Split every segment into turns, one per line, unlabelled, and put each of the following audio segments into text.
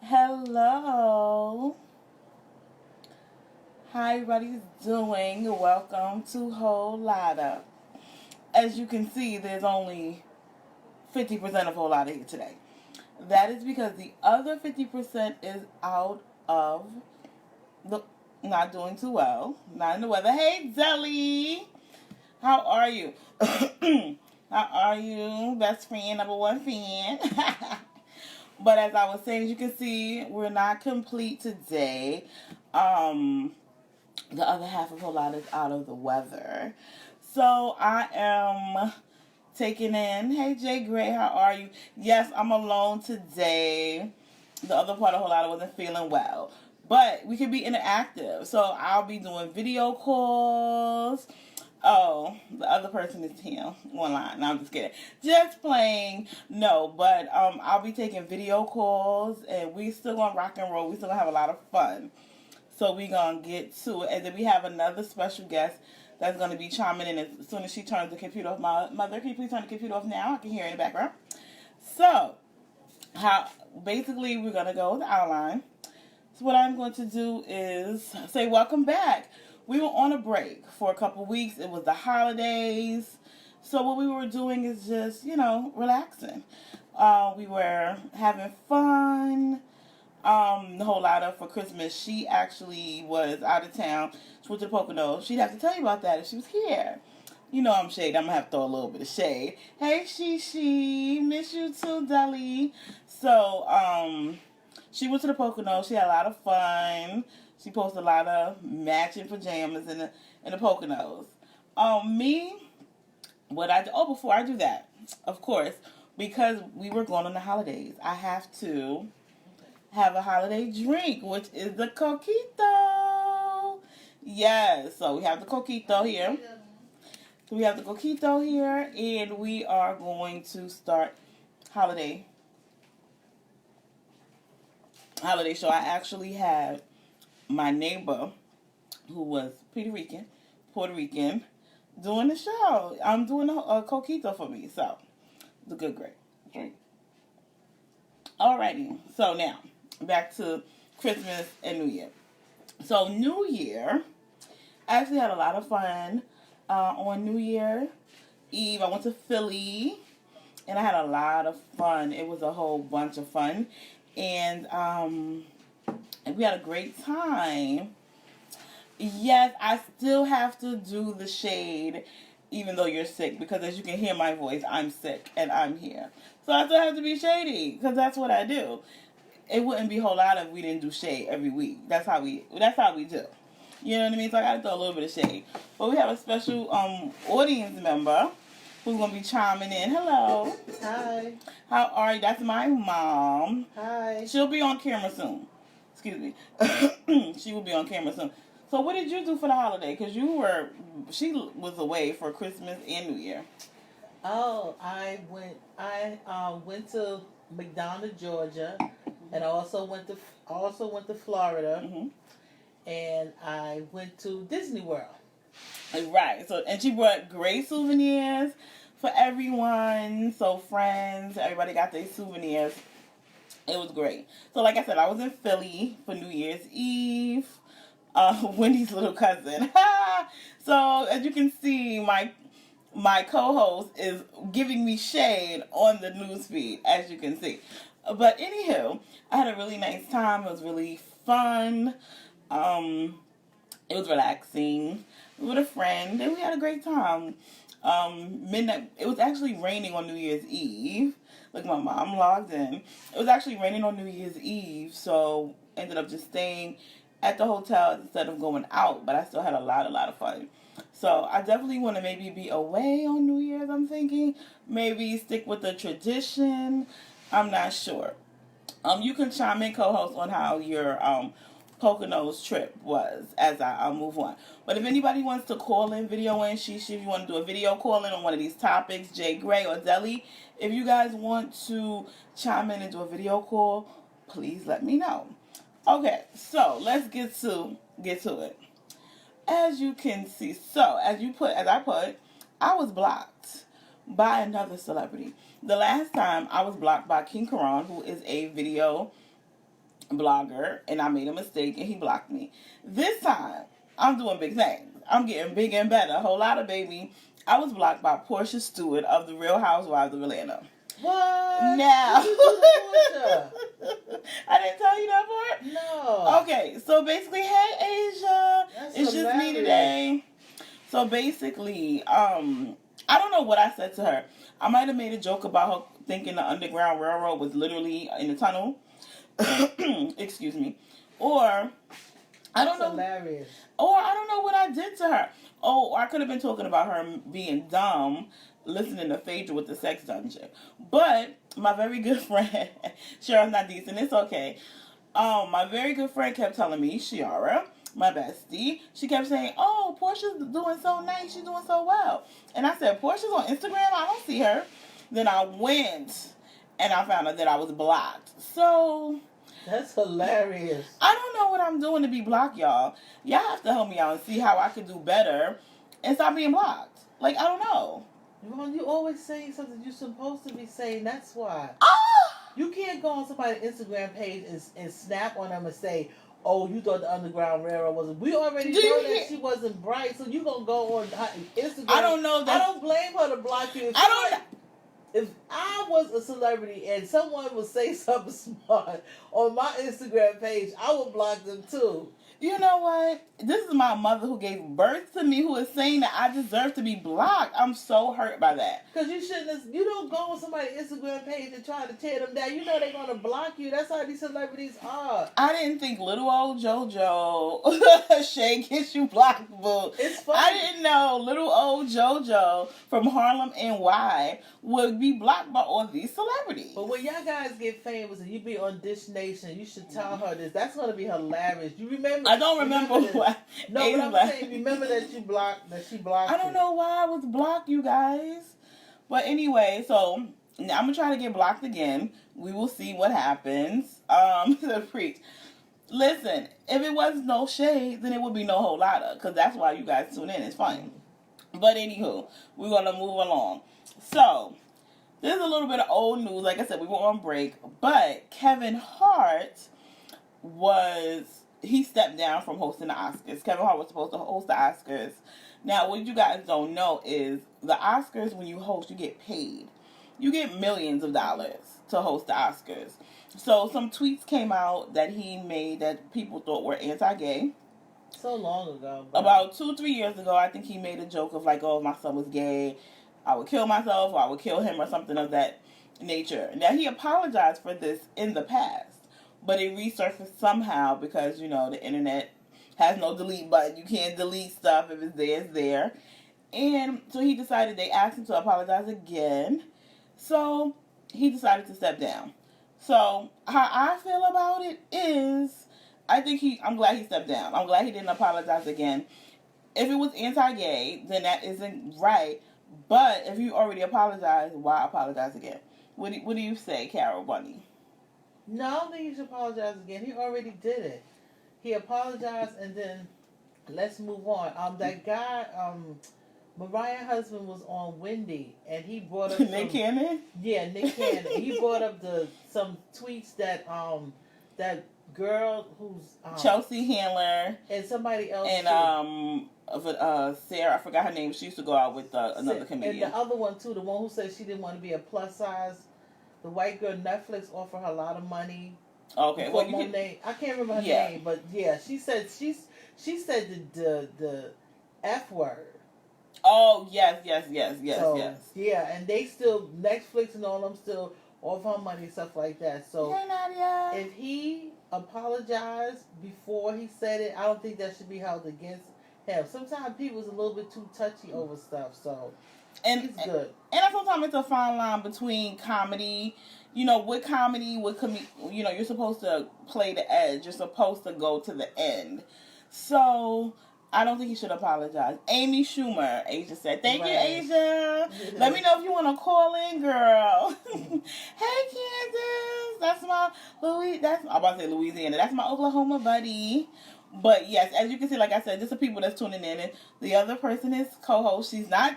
Hello. How everybody's doing? Welcome to Whole Lotta. As you can see, there's only 50% of Whole Lotta here today. That is because the other 50% is out of the not doing too well. Not in the weather. Hey Zelly. How are you? How are you? Best friend, number one fan. But as I was saying, as you can see, we're not complete today. The other half of Whole Lot is out of the weather. So I am taking in, hey Jay Gray, how are you? Yes, I'm alone today. The other part of Whole Lot wasn't feeling well. But we can be interactive. So I'll be doing video calls. Oh, the other person is here online. No, I'm just kidding. Just playing. No, but I'll be taking video calls and we still gonna rock and roll. We still gonna have a lot of fun. So we gonna get to it. And then we have another special guest that's gonna be chiming in as soon as she turns the computer off. My mother, can you please turn the computer off now? I can hear her in the background. So how basically we're gonna go with the outline. So what I'm going to do is say welcome back. We were on a break for a couple weeks. It was the holidays. So what we were doing is just, relaxing. We were having fun. The Whole Lotta for Christmas. She actually was out of town. She went to the Poconos. She'd have to tell you about that if she was here. You know I'm shade. I'm going to have to throw a little bit of shade. Hey, Shishi. Miss you too, Deli. So, she went to the Poconos. She had a lot of fun. She posted a lot of matching pajamas in the Poconos. Me, what I do, before I do that, of course, because we were going on the holidays, I have to have a holiday drink, which is the coquito. Yes, so we have the coquito here. So we have the coquito here, and we are going to start holiday show. I actually had my neighbor, who was Puerto Rican, doing the show. I'm doing a coquito for me, so it's a good, great drink. Alrighty, so now back to Christmas and New Year. So New Year, I actually had a lot of fun on New Year Eve. I went to Philly, and I had a lot of fun. It was a whole bunch of fun. And we had a great time. Yes, I still have to do the shade even though you're sick, because as you can hear my voice, I'm sick and I'm here. So I still have to be shady because that's what I do. It wouldn't be a whole lot if we didn't do shade every week. That's how we do. You know what I mean? So I got to throw a little bit of shade. But we have a special audience member who's going to be chiming in. Hello.
Hi.
How are you? That's my mom.
Hi.
She'll be on camera soon. Excuse me. She will be on camera soon. So what did you do for the holiday? Because she was away for Christmas and New Year.
Oh, I went to McDonough, Georgia, and I also went to Florida, and I went to Disney World.
Right. So, and she brought great souvenirs for everyone. So friends, everybody got their souvenirs. It was great. So like I said, I was in Philly for New Year's Eve. Wendy's little cousin. So as you can see, my co-host is giving me shade on the newsfeed, as you can see. But anywho, I had a really nice time. It was really fun. It was relaxing with a friend, and we had a great time. Midnight. It was actually raining on New Year's Eve. Like my mom logged in. It was actually raining on New Year's Eve, so ended up just staying at the hotel instead of going out. But I still had a lot of fun. So I definitely want to maybe be away on New Year's. I'm thinking maybe stick with the tradition. I'm not sure. You can chime in, co-host, on how your Poconos trip was as I move on. But if anybody wants to call in, video in, if you want to do a video call in on one of these topics, Jay Gray or Deli, if you guys want to chime in and do a video call, please let me know. Okay, so let's get to it. As you can see, so as I put, I was blocked by another celebrity. The last time I was blocked by King Karan, who is a video blogger, and I made a mistake, and he blocked me. This time, I'm doing big things. I'm getting bigger and better. A whole lot of baby. I was blocked by Portia Stewart of the Real Housewives of Atlanta.
What?
Now,
What you do to Portia?
I didn't tell you that part?
No.
Okay, so basically, hey Asia,
That's
it's just me
hilarious.
today. So basically, I don't know what I said to her. I might have made a joke about her thinking the Underground Railroad was literally in the tunnel. Excuse me. Or I don't know.
Hilarious.
Or I don't know what I did to her. Oh, I could have been talking about her being dumb, listening to Phaedra with the sex dungeon. But my very good friend, Cheryl's not decent. It's okay. My very good friend kept telling me, Shiara, my bestie, she kept saying, "Oh, Portia's doing so nice. She's doing so well." And I said, "Portia's on Instagram. I don't see her." Then I went and I found out that I was blocked. So
That's hilarious.
I don't know what I'm doing to be blocked, y'all. Y'all have to help me out and see how I can do better and stop being blocked. Like, I don't know.
Ron, you always saying something you're supposed to be saying. That's why.
Ah!
You can't go on somebody's Instagram page and snap on them and say, "Oh, you thought the Underground Railroad wasn't." We already
Do you
know that
hear-
she wasn't bright, so you gonna go on her Instagram.
I don't know that.
I don't blame her to block you.
I don't.
If I was a celebrity and someone would say something smart on my Instagram page, I would block them too.
You know what? This is my mother who gave birth to me who is saying that I deserve to be blocked. I'm so hurt by that.
Because you don't go on somebody's Instagram page and try to tear them down. You know they're going to block you. That's how these celebrities are.
I didn't think little old JoJo Shay gets you blocked, boo.
It's funny.
I didn't know little old JoJo from Harlem NY would be blocked by all these celebrities.
But when y'all guys get famous and you be on Dish Nation, you should tell her this. That's going to be hilarious. You remember?
I don't remember
this.
why.
No, but I'm saying, remember that she blocked
I don't know why I was blocked, you guys. But anyway, so I'm gonna try to get blocked again. We will see what happens. To preach. Listen, if it was no shade, then it would be no whole lotta, because that's why you guys tune in. It's fun. But anywho, we're gonna move along. So there's a little bit of old news. Like I said, we were on break, but Kevin Hart he stepped down from hosting the Oscars. Kevin Hart was supposed to host the Oscars. Now, what you guys don't know is the Oscars, when you host, you get paid. You get millions of dollars to host the Oscars. So some tweets came out that he made that people thought were anti-gay.
So long ago.
About 2-3 years ago, I think he made a joke of like, "Oh, if my son was gay, I would kill myself, or I would kill him," or something of that nature. Now, he apologized for this in the past. But it resurfaced somehow because, you know, the internet has no delete button. You can't delete stuff. If it's there, it's there. And so he decided, they asked him to apologize again. So he decided to step down. So how I feel about it is, I'm glad he stepped down. I'm glad he didn't apologize again. If it was anti-gay, then that isn't right. But if you already apologized, why apologize again? What do you say, Carol Bunny?
No, I don't think he should apologize again. He already did it. He apologized, and then let's move on. That guy, Mariah's husband was on Wendy, and he brought up
Nick Cannon?
Yeah, Nick Cannon. He brought up some tweets that that girl who's
Chelsea Handler
and somebody else
and Sarah, I forgot her name. She used to go out with another comedian.
And the other one too, the one who said she didn't want to be a plus size. The white girl, Netflix offered her a lot of money.
Okay, well,
I can't remember her name, but yeah, she said the F word.
Oh yes.
So, yeah, and they still, Netflix and all them still offer her money and stuff like that. So
hey, Nadia.
if he apologized before he said it, I don't think that should be held against him. Sometimes people's a little bit too touchy over stuff, so he's good.
And sometimes it's a fine line between comedy. You know, with comedy, you know, you're supposed to play the edge. You're supposed to go to the end. So I don't think he should apologize. Amy Schumer, Asia said, "Thank you, Asia. Let me know if you want to call in, girl." Hey, Candace. That's my I'm about to say Louisiana. That's my Oklahoma buddy. But yes, as you can see, like I said, just the people that's tuning in, and the other person is co-host. She's not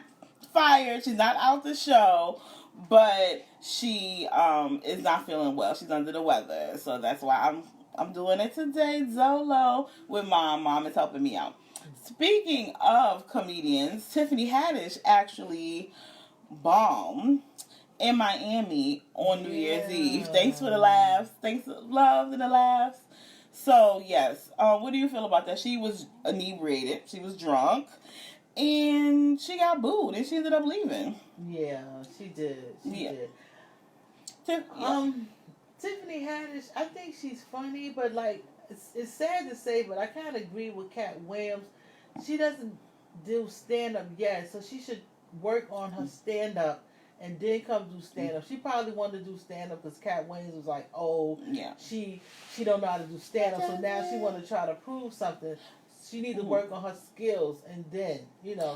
fired. She's not out the show. but she is not feeling well. She's under the weather, so that's why I'm doing it today, solo with mom. Mom is helping me out. Speaking of comedians, Tiffany Haddish actually bombed in Miami on New Year's Eve. Thanks for the laughs. Thanks for the love and the laughs. So, yes. What do you feel about that? She was inebriated. She was drunk. And she got booed. And she ended up leaving.
Yeah, she did. She did. Tiffany Haddish, I think she's funny, but like, it's sad to say, but I kind of agree with Cat Williams. She doesn't do stand-up yet, so she should work on her stand-up and then come do stand-up. She probably wanted to do stand-up because Cat Williams was like, oh,
yeah,
she don't know how to do stand-up, so now she want to try to prove something. She needs to work on her skills, and then,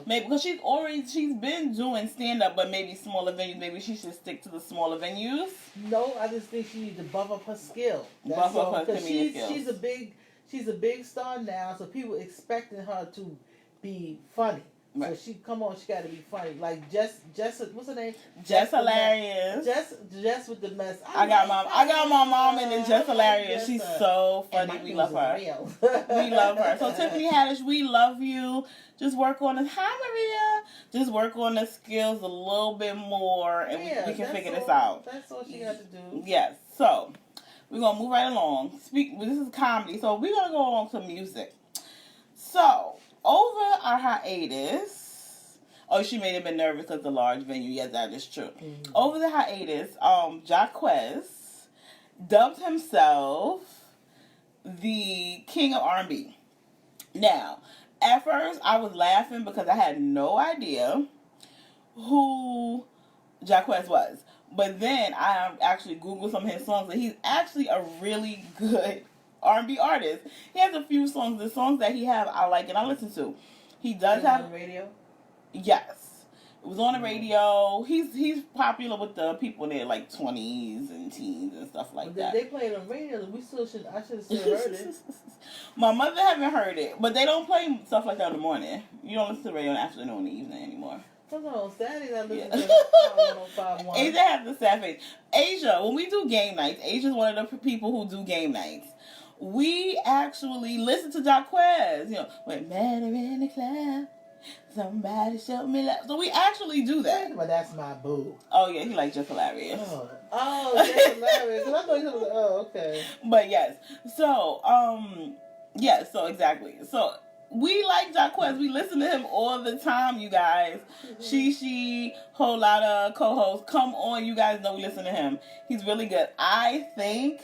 maybe because she's been doing stand-up, but maybe smaller venues. Maybe she should stick to the smaller venues.
No, I just think she needs to buff up her skill.
Buff up her comedic skills.
She's a big star now, so people expecting her to be funny. Right. So she got to be funny. Like Jess, what's her name?
Jess Hilarious.
Jess with the mess.
I got my mom in the Jess Hilarious. She's so funny. We love her. We love her. So Tiffany Haddish, we love you. Just work on the Maria. Just work on the skills a little bit more, and we can figure this out.
That's all she got to do.
Yes. So we're gonna move right along. This is comedy, so we're gonna go along to music. So over our hiatus, she may have been nervous because the large venue. Yes, that is true. Mm-hmm. Over the hiatus, Jacquees dubbed himself the king of R&B. Now, at first, I was laughing because I had no idea who Jacquees was. But then I actually Googled some of his songs, and he's actually a really good R&B artist. He has a few songs. The songs that he have, I like and I listen to. He does have
on the radio.
Yes, it was on the radio. He's popular with the people in their like 20s and teens and stuff like that.
They play it on radio. I should have still heard it.
My mother haven't heard it, but they don't play stuff like that in the morning. You don't listen to the radio in the afternoon and the evening anymore.
On Saturdays, I listen to 105.1.
Asia has the savage. Asia, when we do game nights, Asia's one of the people who do game nights. We actually listen to Jacquees. When man in the club, somebody show me love. So we actually do that.
But that's my boo.
Oh yeah, he like Just Hilarious.
Just Hilarious. I thought he was. Okay.
But yes, so so exactly. So we like Jacquees. We listen to him all the time, you guys. Mm-hmm. She, whole lot of co-hosts. Come on, you guys know we listen to him. He's really good. I think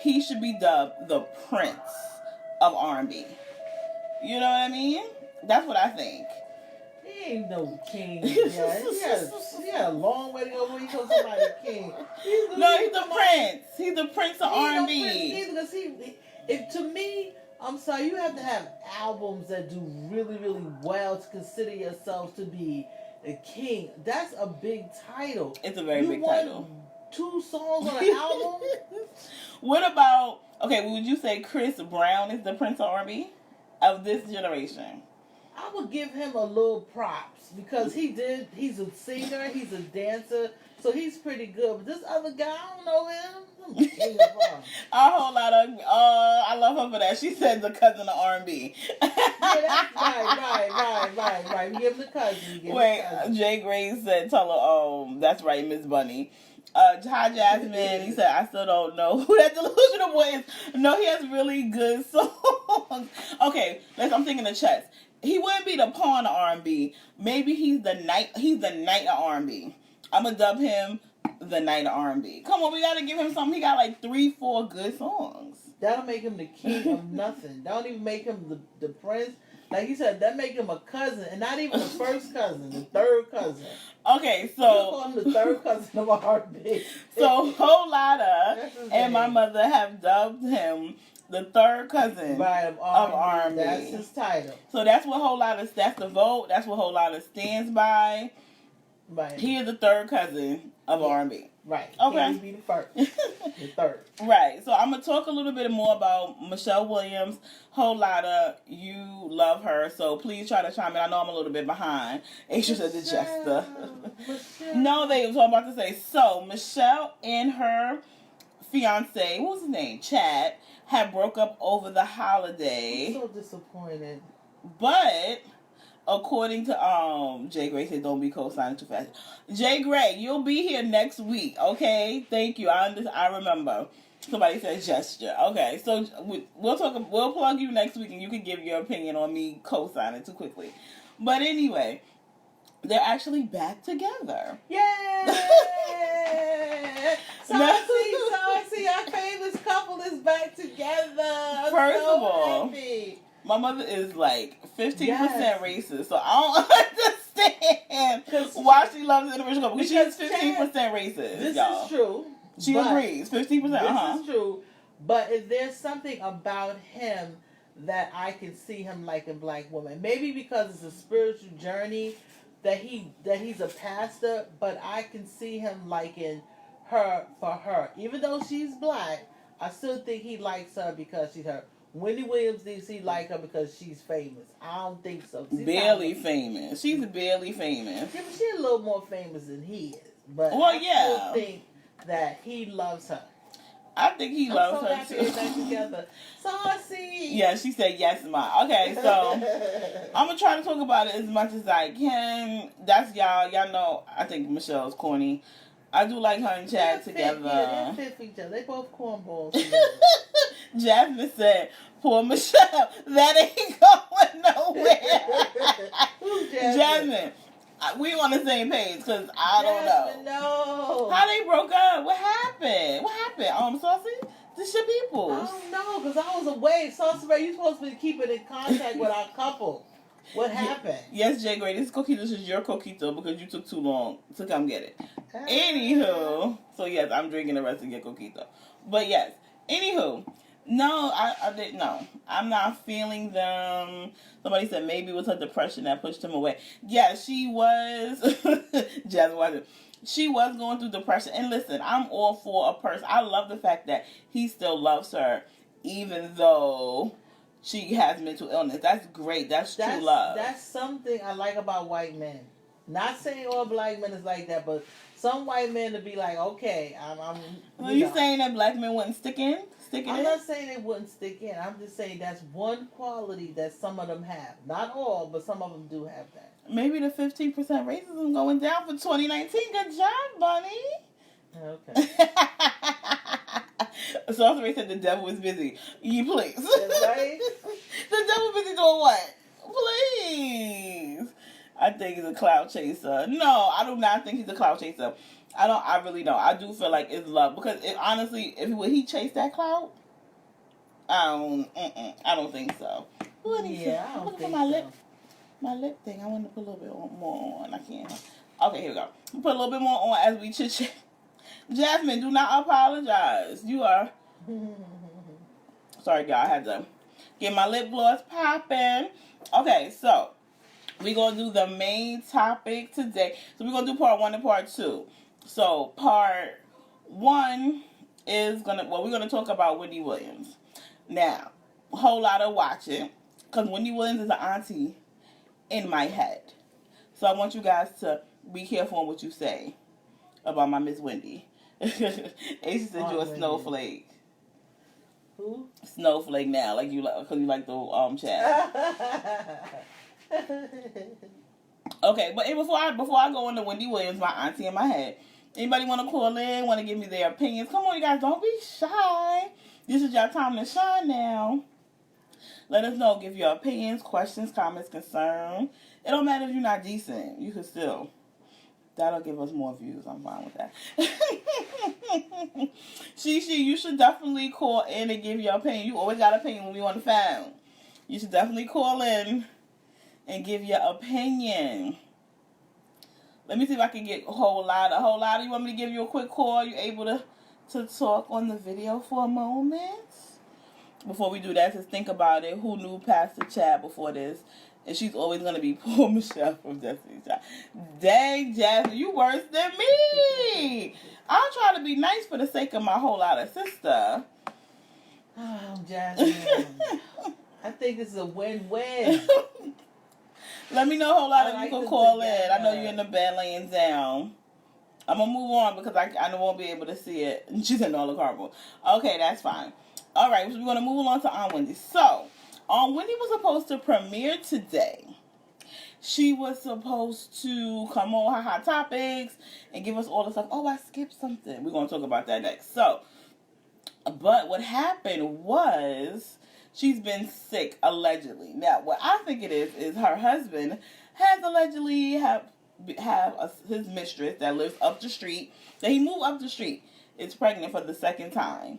he should be dubbed the Prince of R&B. You know what I mean? That's what I think.
He ain't no king. He had a long way to go before he called somebody king. He's
the Prince. He's the Prince of R&B.
Because to me, I'm sorry, you have to have albums that do really, really well to consider yourself to be a king. That's a big title.
It's a very big title.
2 songs on an album?
What about, would you say Chris Brown is the Prince of R&B of this generation?
I would give him a little props because he's a singer, he's a dancer, so he's pretty good. But this other guy, I don't know him.
A whole lot of, I love her for that. She said the cousin of R&B.
Yeah, that's right. You give him the cousin.
Jay Grace said, tell her, that's right, Miss Bunny. Hi Jasmine, he said, I still don't know who that delusional boy is. No, he has really good songs. Okay, I'm thinking the chess. He wouldn't be the pawn of R&B. Maybe he's the knight of R&B. I'm going to dub him the knight of R&B. Come on, we got to give him something. He got like 3-4 good songs.
That'll make him the king of nothing. Don't even make him the prince. Like you said, that make him a cousin, and not even the first cousin, the third cousin.
Okay, so
you call him the third cousin of R&B.
So Whole Lotta and my mother have dubbed him the third cousin of R&B.
That's his title.
So that's what Whole Lotta. That's the vote. That's what Whole Lotta stands by.
Right.
He is the third cousin of R&B.
Right.
Okay.
Can't be the first. The third.
Right. So I'm gonna talk a little bit more about Michelle Williams. Whole lotta, you love her, so please try to chime in. I know I'm a little bit behind. Aisha said the jester. No, they was all about to say. So Michelle and her fiance, what was his name? Chad, had broke up over the holiday.
I'm so disappointed.
But according to Jay Gray said, don't be co-signing too fast. Jay Gray, you'll be here next week, okay? Thank you. I remember. Somebody said gesture. Okay, so we'll plug you next week, and you can give your opinion on me co-signing too quickly. But anyway, they're actually back together.
Yay! Saucy, our famous couple is back together.
First
so
of all,
happy.
My mother is like 15%
Yes.
racist, so I don't understand why she loves the individual couple. Because she's 15% racist.
This
y'all.
is true.
She agrees. 50%.
This is true. But if there's something about him that I can see him like in Black Woman, maybe because it's a spiritual journey that he's a pastor, but I can see him liking her for her. Even though she's Black, I still think he likes her because she's her. Wendy Williams thinks he like her because she's famous. I don't think so.
Barely famous. She's barely famous.
Yeah, but she's a little more famous than he is. But I still think that he loves her.
I think he loves her
happy
too.
Back together. Saucy.
Yeah, she said yes, ma. Okay, so I'm gonna try to talk about it as much as I can. That's y'all. Y'all know. I think Michelle's corny. I do like her and Chad together.
Yeah, they fit for each other. They both cornballs together.
Jasmine said, "Poor Michelle, that ain't going nowhere."
Who's
Jasmine? We on the same page because I don't know.
No.
How they broke up? What happened? Saucy? This your people.
I don't know because I was away. Saucy Ray, you supposed to be keeping in contact with our couple. What happened?
Yes, Jay Gray, this coquito is your coquito because you took too long to come get it. Anywho, so yes, I'm drinking the rest of your coquito. But yes, anywho, no, I didn't know. I'm not feeling them. Somebody said maybe it was her depression that pushed him away. Yeah, she was. Jasmine wasn't. She was going through depression. And listen, I'm all for a person. I love the fact that he still loves her, even though she has mental illness. That's great. That's true love.
That's something I like about white men. Not saying all Black men is like that, but some white men to be like, okay,
Are you saying that Black men wouldn't stick in?
I'm not saying they wouldn't stick in. I'm just saying that's one quality that some of them have. Not all, but some of them do have that.
Maybe the 15% racism going down for 2019. Good job, Bunny.
Okay.
So Ray said the devil is busy. You please.
That's right.
The devil busy doing what? Please. I think he's a cloud chaser. No, I do not think he's a cloud chaser. I really don't. I do feel like it's love. Because honestly, would he chase that cloud? I don't think so.
Yeah, I don't think so.
My lip thing, I want to put a little bit more on. I can't. Okay, here we go. Put a little bit more on as we chit-chat. Jasmine, do not apologize. You are... Sorry, y'all. I had to get my lip gloss popping. Okay, so we're going to do the main topic today. So we're going to do part 1 and part 2. So part 1 is we're going to talk about Wendy Williams. Now, a whole lot of watching, because Wendy Williams is an auntie in my head. So I want you guys to be careful on what you say about my Miss Wendy. Ace said you're a snowflake.
Who?
Snowflake now, like you like, because you like the chat. Okay, but before I go into Wendy Williams, my auntie in my head, anybody want to call in, want to give me their opinions? Come on, you guys, don't be shy. This is your time to shine now. Let us know. Give your opinions, questions, comments, concerns. It don't matter if you're not decent. You can still. That'll give us more views. I'm fine with that. Shishi, you should definitely call in and give your opinion. You always got an opinion when we on the phone. You should definitely call in and give your opinion. Let me see if I can get a whole lot. You want me to give you a quick call? You able to talk on the video for a moment? Before we do that, just think about it. Who knew Pastor Chad before this? And she's always going to be poor Michelle from Destiny's Child. Dang, Jasmine, you worse than me. I'm trying to be nice for the sake of my whole lot of sister.
Oh, Jasmine. I think this is a win-win.
Let me know, whole lot of
I
you can
like
call
this
in. I know
together.
you're in the bed laying down. I'm going to move on because I won't be able to see it. She's in all the cardboard. Okay, that's fine. All right, so we're going to move on to Aunt Wendy. So, Aunt Wendy was supposed to premiere today. She was supposed to come on her Hot Topics and give us all the stuff. Oh, I skipped something. We're going to talk about that next. So, but what happened was she's been sick, allegedly. Now, what I think it is her husband has allegedly his mistress that lives up the street, that he moved up the street, is pregnant for the second time.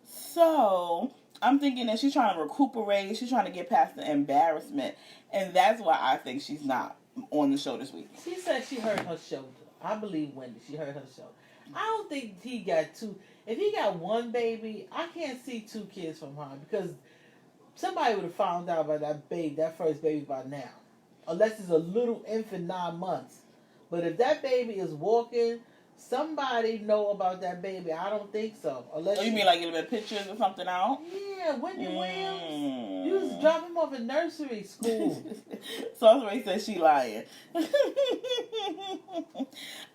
So, I'm thinking that she's trying to recuperate. She's trying to get past the embarrassment. And that's why I think she's not on the show this week.
She said she hurt her shoulder. I believe Wendy, she hurt her shoulder. I don't think he got two. If he got one baby, I can't see 2 kids from her because somebody would have found out about that first baby by now. Unless it's a little infant 9 months. But if that baby is walking, somebody know about that baby. I don't think so. Unless
You mean like getting pictures or something out?
Yeah, Wendy Williams. You was dropping him off at nursery school.
So Ray says she lying.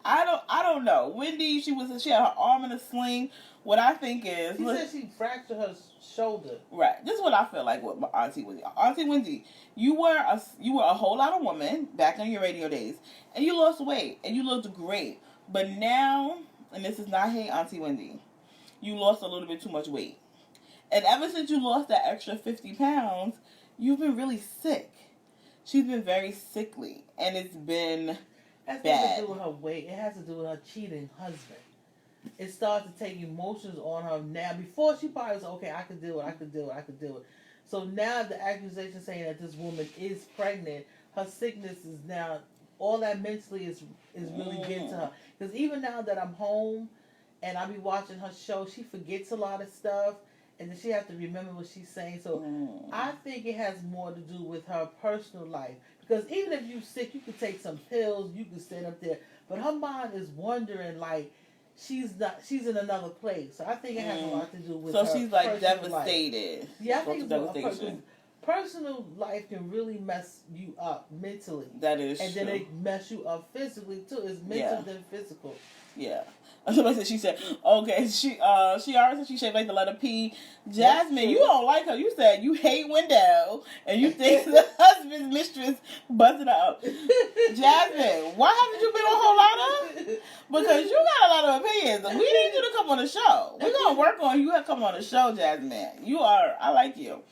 I don't know. Wendy, she had her arm in a sling. What I think is
She said she fractured her shoulder.
Right. This is what I feel like with my Auntie Wendy. Auntie Wendy, you were a whole lot of woman back in your radio days, and you lost weight and you looked great. But now, and this is not hate, Auntie Wendy, you lost a little bit too much weight. And ever since you lost that extra 50 pounds, you've been really sick. She's been very sickly, and it's been
That's
bad.
nothing to do with her weight. It has to do with her cheating husband. It starts to take emotions on her now. Before she probably was okay, I could do it. So now the accusation saying that this woman is pregnant, her sickness is now, all that mentally is really getting to her. Because even now that I'm home and I be watching her show, she forgets a lot of stuff. And then she has to remember what she's saying. So I think it has more to do with her personal life. Because even if you're sick, you can take some pills, you can sit up there. But her mind is wondering, like, she's in another place. So I think it has a lot to do with her.
So she's like
Life.
devastated.
Yeah, I think
devastation.
Personal life can really mess you up mentally.
That is
and
true.
then it mess you up physically too. It's mental than physical.
Yeah. Somebody said, she said, okay, she already said she shaped like the letter P. Jasmine, you don't like her. You said you hate Wendell, and you think the husband's mistress busted her up. Jasmine, why haven't you been on Whole Lotta? Because you got a lot of opinions. We need you to come on the show. We're going to work on you to come on the show, Jasmine. I like you.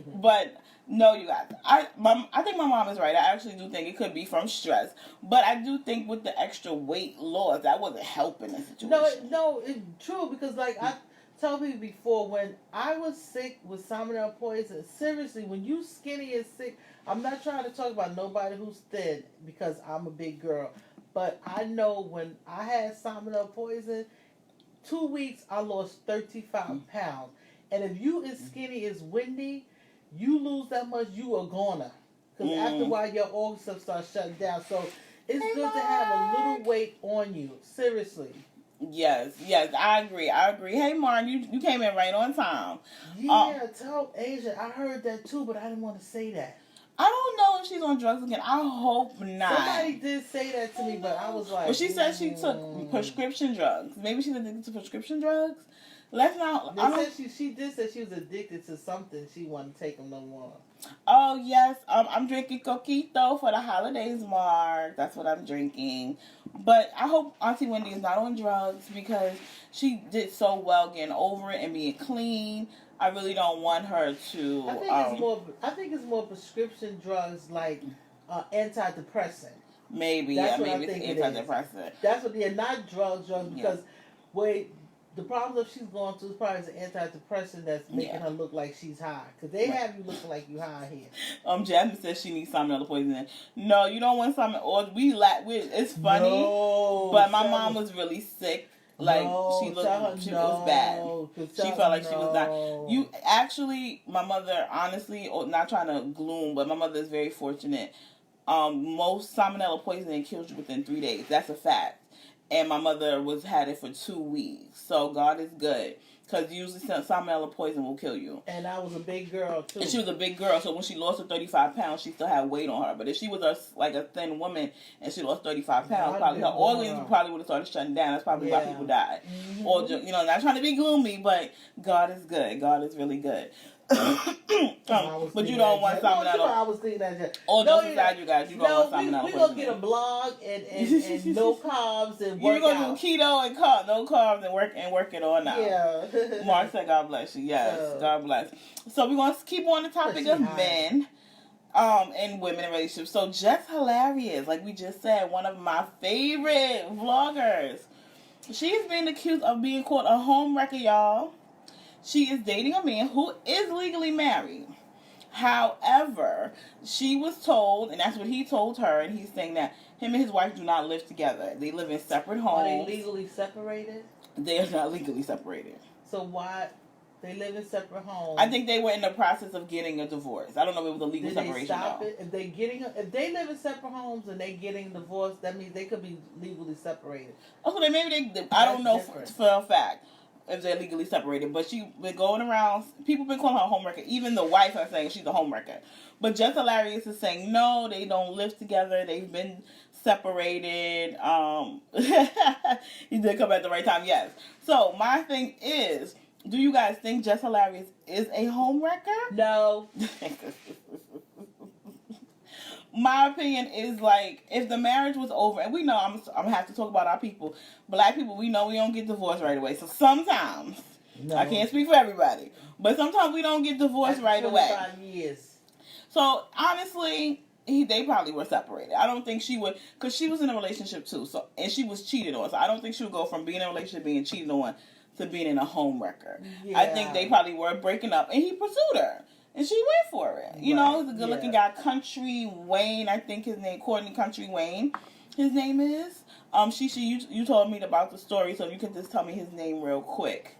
But no, you guys. I think my mom is right. I actually do think it could be from stress. But I do think with the extra weight loss, that wasn't helping the situation.
No, it's true because like I told people before, when I was sick with salmonella poison, seriously, when you skinny and sick, I'm not trying to talk about nobody who's thin because I'm a big girl. But I know when I had salmonella poison, 2 weeks I lost 35 pounds. And if you as skinny as Wendy, you lose that much, you are goner. Because after a while, your organ stuff starts shutting down. So it's good to have a little weight on you. Seriously.
Yes, I agree. Hey, Martin, you came in right on time.
Yeah, tell Asia. I heard that too, but I didn't want to say that.
I don't know if she's on drugs again. I hope not.
Somebody did say that to me, but I was like...
Well, she said she took prescription drugs. Maybe she's addicted to prescription drugs. Let's not...
She did say she was addicted to something. She wanted to take them no more.
Oh, yes. I'm drinking coquito for the holidays, Mark. That's what I'm drinking. But I hope Auntie Wendy is not on drugs because she did so well getting over it and being clean. I really don't want her to...
I think it's more prescription drugs like antidepressant.
Maybe,
That's what
maybe
I think
it's antidepressant.
That's what not drugs because the problem that she's going through is probably an antidepressant that's making her look like she's high. Because they have you looking like you high here.
Jasmine says she needs salmonella poisoning. No, you don't want salmonella. Or it's funny, but my mom was really sick Like
No,
she
tell her
looked, she
no.
was bad.
'Cause
She
tell
felt
her
like she was not.
no.
You actually, my mother, honestly, not trying to gloom, but my mother is very fortunate. Most salmonella poisoning kills you within 3 days. That's a fact. And my mother had it for 2 weeks. So God is good. Because usually salmonella poison will kill you.
And I was a big girl, too.
And she was a big girl, so when she lost her 35 pounds, she still had weight on her. But if she was a thin woman and she lost 35 pounds, probably her organs probably would have started shutting down. That's probably why people died.
Mm-hmm.
Or, not trying to be gloomy, but God is good. God is really good. But you don't want salmonella.
No, I was thinking that.
All jokes aside, you guys, you don't want salmonella.
We're going to get a blog and no carbs and work
You're going to do keto and no carbs and work it on out.
Yeah.
Mark said, God bless you. Yes, God bless. So we're going to keep on the topic of men and women in relationships. So Jess Hilarious, like we just said, one of my favorite vloggers. She's been accused of being called a home wrecker, y'all. She is dating a man who is legally married. However, she was told, and that's what he told her, and he's saying that him and his wife do not live together. They live in separate homes.
Are they legally separated?
They are not legally separated.
So why? They live in separate homes.
I think they were in the process of getting a divorce. I don't know if it was a legal
Did
separation.
They stop
though.
it? If they live in separate homes and they getting divorced, that means they could be legally separated.
Also, I don't know for a fact if they're legally separated, but she's been going around. People been calling her a homewrecker. Even the wife is saying she's a homewrecker. But Jess Hilarious is saying no, they don't live together. They've been separated. He did come at the right time. Yes. So my thing is, do you guys think Jess Hilarious is a homewrecker?
No.
My opinion is like, if the marriage was over, and we know I'm gonna have to talk about our people, Black people, we know we don't get divorced right away. So sometimes, I can't speak for everybody, but sometimes we don't get divorced right away.
25 years.
So honestly, they probably were separated. I don't think she would, because she was in a relationship too. So, and she was cheated on. So I don't think she would go from being in a relationship, being cheated on, to being in a home wrecker. Yeah. I think they probably were breaking up, and he pursued her. And she went for it. You know, he's a good-looking guy. Country Wayne, I think his name, Courtney Country Wayne, his name is. You told me about the story, so you can just tell me his name real quick.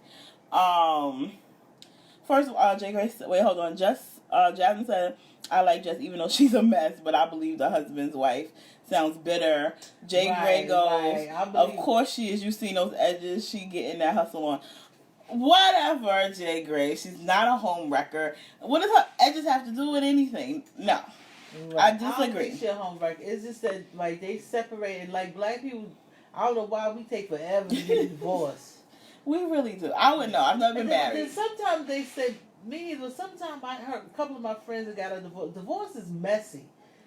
First of all, Jay Grace, wait, hold on. Jasmine said, I like Jess even though she's a mess, but I believe the husband's wife. Sounds bitter. Jay Gray goes, of course she is. You seen those edges she getting that hustle on. Whatever, Jay Gray. She's not a home wrecker. What does her edges have to do with anything? No. Right. I disagree.
I don't think she's a home wrecker. It's just that, like, they separated. Like, Black people, I don't know why we take forever to get divorced.
We really do. I wouldn't know. I've never been married.
Then sometimes they said, sometimes I heard a couple of my friends that got a divorce. Divorce is messy.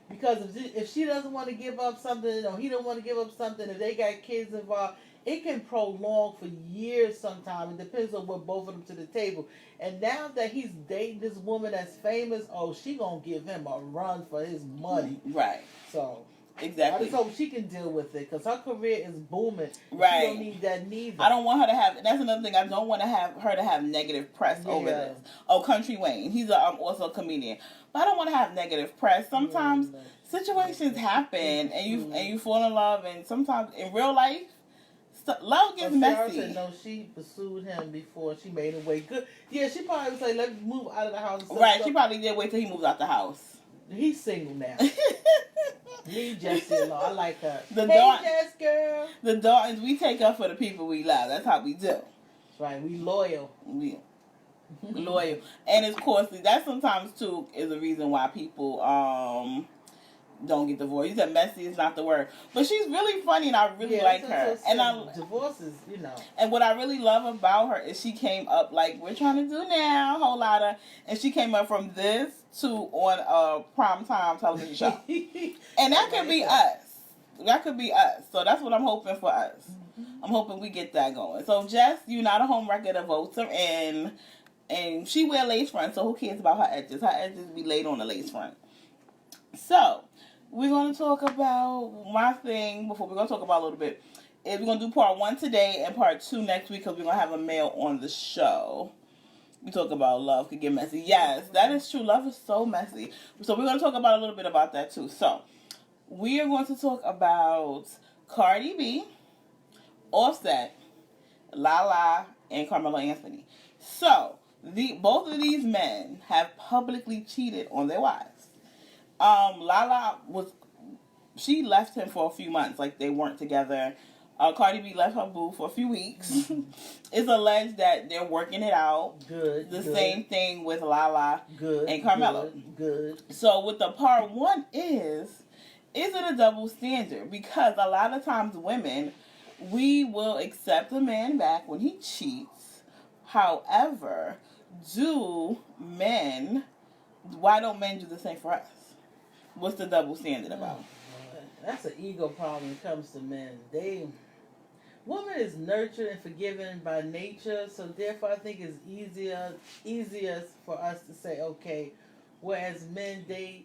Because if she doesn't want to give up something, or he don't want to give up something, if they got kids involved, it can prolong for years sometimes. It depends on what both of them to the table. And now that he's dating this woman that's famous, she gonna give him a run for his money.
Right.
So
exactly.
I just hope she can deal with it, because her career is booming.
Right.
She don't need that neither.
I don't want her to have. That's another thing. I don't want to have her to have negative press over this. Oh, Country Wayne. He's also a comedian. But I don't want to have negative press. Sometimes situations happen, and you fall in love, and sometimes in real life, love gets messy.
Said, no, she pursued him before she made him wait. Good. Yeah, she probably would say, "Let's move out of the house."
Right. She probably did wait till he moves out the house.
He's single now. Leave Jessie alone. I like her. Hey, Jess, girl.
The Daltons, we take up for the people we love. That's how we do.
That's right. We loyal.
Loyal. And it's costly. That sometimes, too, is a reason why people don't get divorced. You said messy is not the word. But she's really funny, and I really like her. And
divorces,
And what I really love about her is she came up like we're trying to do now, a whole lot of, and she came up from this to on a primetime television show. And that could be us. That could be us. So that's what I'm hoping for us. Mm-hmm. I'm hoping we get that going. So Jess, you're not a home wrecker. The votes are in. And she wear lace front, so who cares about her edges? Her edges be laid on the lace front. So, we're going to talk about my thing, before we're going to talk about a little bit, is we're going to do part 1 today and part 2 next week, because we're going to have a male on the show. We talk about love could get messy. Yes, that is true. Love is so messy. So, we're going to talk about a little bit about that, too. So, we are going to talk about Cardi B, Offset, Lala and Carmelo Anthony. So both of these men have publicly cheated on their wives. Lala she left him for a few months, like they weren't together. Cardi B left her boo for a few weeks. It's alleged that they're working it out.
Good.
Same thing with Lala and Carmelo.
Good.
So with the part one is it a double standard? Because a lot of times women, we will accept a man back when he cheats. However, why don't men do the same for us? What's the double standard about?
That's an ego problem when it comes to men. Woman is nurtured and forgiven by nature, so therefore I think it's easier for us to say okay. Whereas men, they'll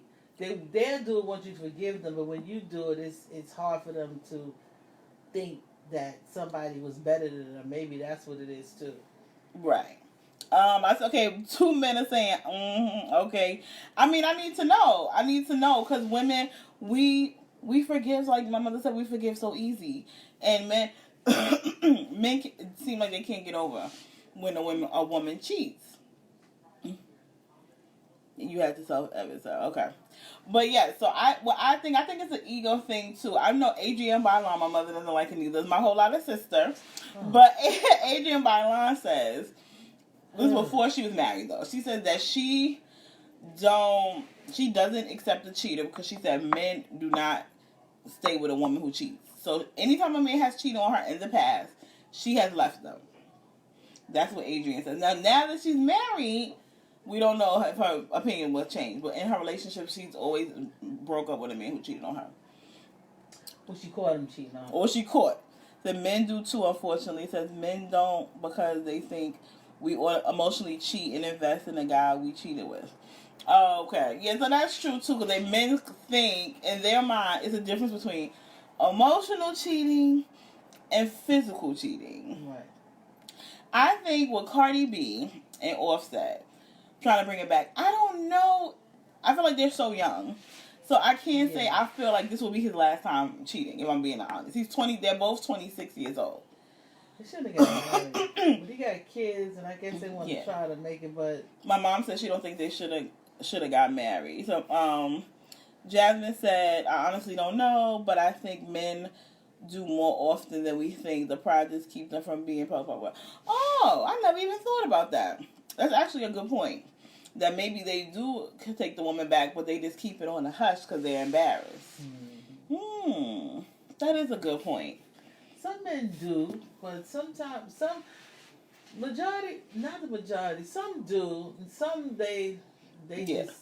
do it once you forgive them, but when you do it, it's hard for them to think that somebody was better than them. Maybe that's what it is too.
Right. I said, okay, 2 men are saying, okay. I mean, I need to know, because women, we forgive, like my mother said, we forgive so easy. And men seem like they can't get over when a woman cheats. You had to self-evidence, so okay. But yeah, so I think it's an ego thing too. I know Adrienne Bailon, my mother doesn't like it either. It's my whole lot of sister. But Adrienne Bailon says, this was before she was married though. She said that she doesn't accept a cheater because she said men do not stay with a woman who cheats. So anytime a man has cheated on her in the past, she has left them. That's what Adrienne says. Now that she's married, we don't know if her opinion will change. But in her relationship, she's always broke up with a man who cheated on her.
Well, she caught him cheating on her.
Or she caught. The men do too, unfortunately. It says men don't because they think we emotionally cheat and invest in the guy we cheated with. Okay. Yeah, so that's true too, because men think in their mind it's a difference between emotional cheating and physical cheating.
Right.
I think with Cardi B and Offset trying to bring it back, I don't know. I feel like they're so young. So I can't say I feel like this will be his last time cheating, if I'm being honest. They're both 26 years old.
They shouldn't have got married. But he got kids, and I guess they want to try to make it, but...
My mom said she don't think they should have got married. So, Jasmine said, I honestly don't know, but I think men do more often than we think. The pride just keeps them from being popular. Oh, I never even thought about that. That's actually a good point. That maybe they do take the woman back, but they just keep it on the hush because they're embarrassed. That is a good point.
Some men do, but sometimes, not the majority, some do, and some they just.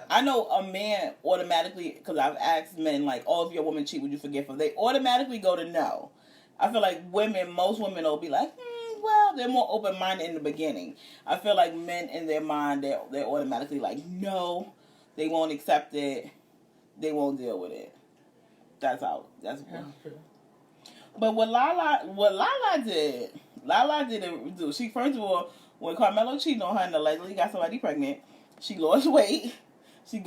I know a man automatically, because I've asked men, like, oh, if your woman cheat, would you forgive her? They automatically go to no. I feel like most women will be like, well, they're more open-minded in the beginning. I feel like men in their mind, they're automatically like, no, they won't accept it, they won't deal with it. That's true. But what Lala did it. She, first of all, when Carmelo cheated on her and allegedly got somebody pregnant, she lost weight. She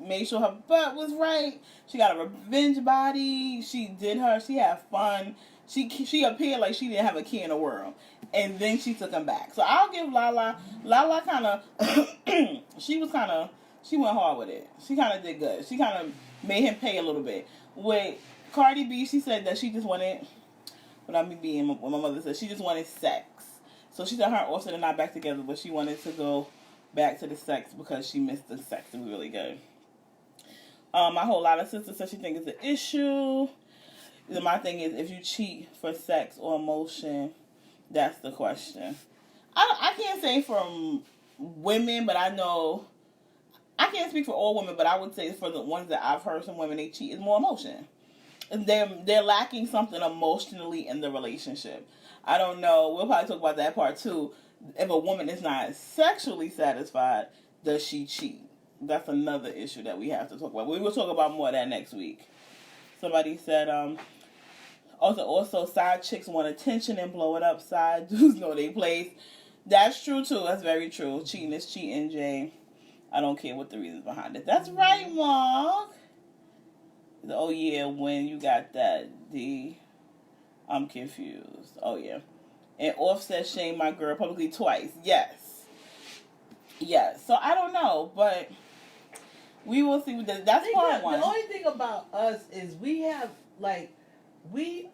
made sure her butt was right. She got a revenge body. She had fun. She appeared like she didn't have a care in the world. And then she took him back. So I'll give Lala kind of, she went hard with it. She kind of did good. She kind of made him pay a little bit. With Cardi B, she said that she just wanted, without me being what my mother said, she just wanted sex. So she said her and Offset are not back together, but she wanted to go back to the sex because she missed the sex. It was really good. My whole lot of sisters said she thinks it's an issue. My thing is, if you cheat for sex or emotion, that's the question. I can't say from women, but I know, I can't speak for all women, but I would say for the ones that I've heard some women, they cheat is more emotion. They're lacking something emotionally in the relationship. I don't know. We'll probably talk about that part too. If a woman is not sexually satisfied, does she cheat? That's another issue that we have to talk about. We will talk about more of that next week. Somebody said, also side chicks want attention and blow it up. Side dudes know they place. That's true too. That's very true. Cheating is cheating, Jay. I don't care what the reasons behind it. That's right, Mark. Oh yeah, when you got that I'm confused. Oh yeah. And Offset shamed my girl publicly twice. Yes. Yes. So I don't know, but we will see. That's part one.
The only thing about us is we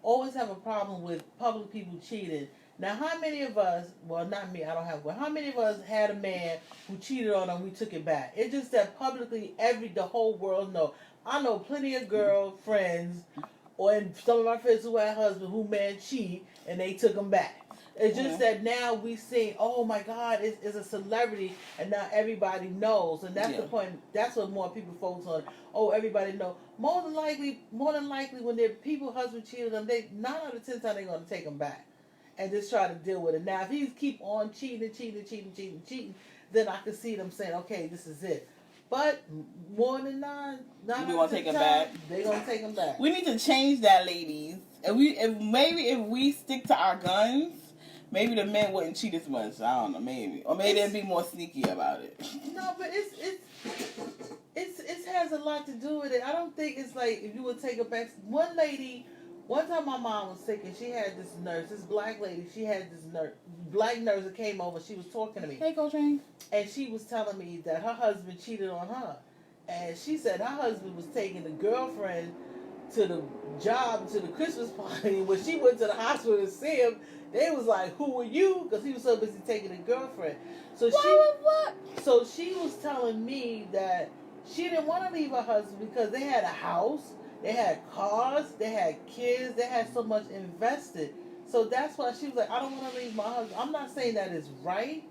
always have a problem with public people cheating. Now, how many of us, well, not me, I don't have one, how many of us had a man who cheated on us and we took it back? It's just that publicly, the whole world know. I know plenty of girlfriends, and some of my friends who had husbands who men cheat and they took them back. It's just that now we see, oh my God, it's a celebrity, and now everybody knows, and that's the point. That's what more people focus on. Oh, everybody know. More than likely, when their people husband cheated them, 9 out of 10 times they're gonna take them back, and just try to deal with it. Now, if he keep on cheating, then I can see them saying, okay, this is it. But more than 9
you want to take them back?
They're gonna take them back.
We need to change that, ladies. If we stick to our guns. Maybe the men wouldn't cheat as much. I don't know, maybe. Or maybe they'd be more sneaky about it.
No, but it has a lot to do with it. I don't think it's like if you would take her back. One time my mom was sick and she had this nurse, this black lady, she had this black nurse that came over. She was talking to me.
Hey, Coltrane.
And she was telling me that her husband cheated on her. And she said her husband was taking the girlfriend to the job, to the Christmas party. When she went to the hospital to see him, they was like, "Who are you?" Because he was so busy taking a girlfriend. So she was telling me that she didn't want to leave her husband because they had a house, they had cars, they had kids, they had so much invested. So that's why she was like, "I don't want to leave my husband." I'm not saying that is right,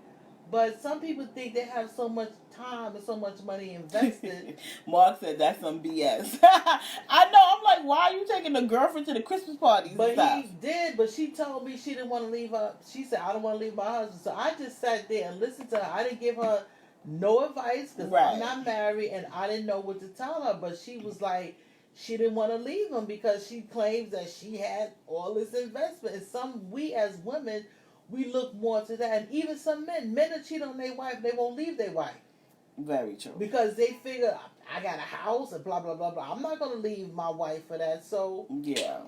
but some people think they have so much time and so much money invested.
Mark said that's some BS. I know. I'm like, why are you taking the girlfriend to the Christmas parties?
But he did. But she told me she didn't want to leave her. She said, "I don't want to leave my husband." So I just sat there and listened to her. I didn't give her no advice because I'm not married and I didn't know what to tell her. But she was like, she didn't want to leave him because she claims that she had all this investment. And we as women, we look more to that. And even some men that cheat on their wife, they won't leave their wife.
Very true.
Because they figure, I got a house and blah, blah, blah, blah. I'm not going to leave my wife for that. So,
yeah.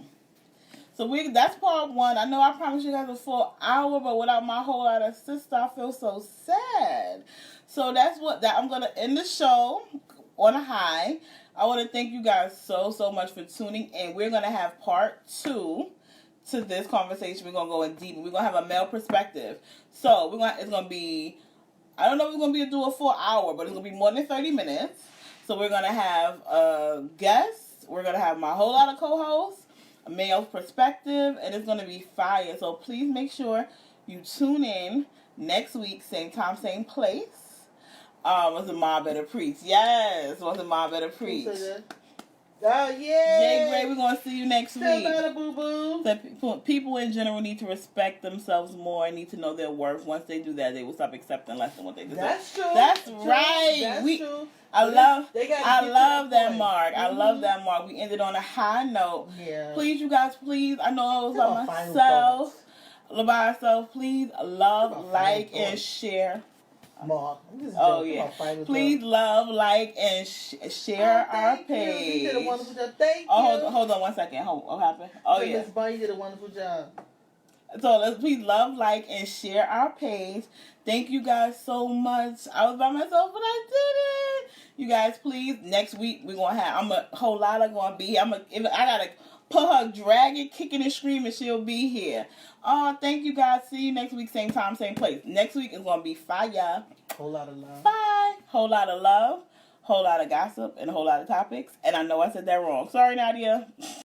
So that's part one. I know I promised you guys a full hour, but without my whole lot of sister, I feel so sad. So I'm going to end the show on a high. I want to thank you guys so much for tuning in. We're going to have part 2 to this conversation. We're going to go in deep. We're going to have a male perspective. So it's going to be, I don't know if we're going to do a full hour, but it's going to be more than 30 minutes. So we're going to have a guest. We're going to have my whole lot of co-hosts, a male perspective, and it's going to be fire. So please make sure you tune in next week, same time, same place. Was it Ma Better Preach? Yes, was it Ma Better Preach?
Oh, yeah.
Jay Gray, we're going to see you next week.
Better, boo-boo.
People in general need to respect themselves more and need to know their worth. Once they do that, they will stop accepting less than what they deserve.
That's true.
That's right.
That's true.
I love that,
Mm-hmm.
Mark. I love that, Mark. We ended on a high note.
Yeah.
Please, you guys, please. I know I was by myself. Please love, like, and share.
Mark.
Oh, yeah. Please love, like, and share our page.
You did a wonderful job. Thank you.
Hold on 1 second. What happened? Oh, yeah.
Miss Bunny did a wonderful job.
So please love, like, and share our page. Thank you guys so much. I was by myself, but I did it. You guys, please, next week we're going to have, a whole lot of going to be here. I got to put her, drag it, kicking and screaming, she'll be here. Thank you guys. See you next week, same time, same place. Next week is going to be fire.
Whole lot of love.
Bye. Whole lot of love, whole lot of gossip, and a whole lot of topics. And I know I said that wrong. Sorry, Nadia.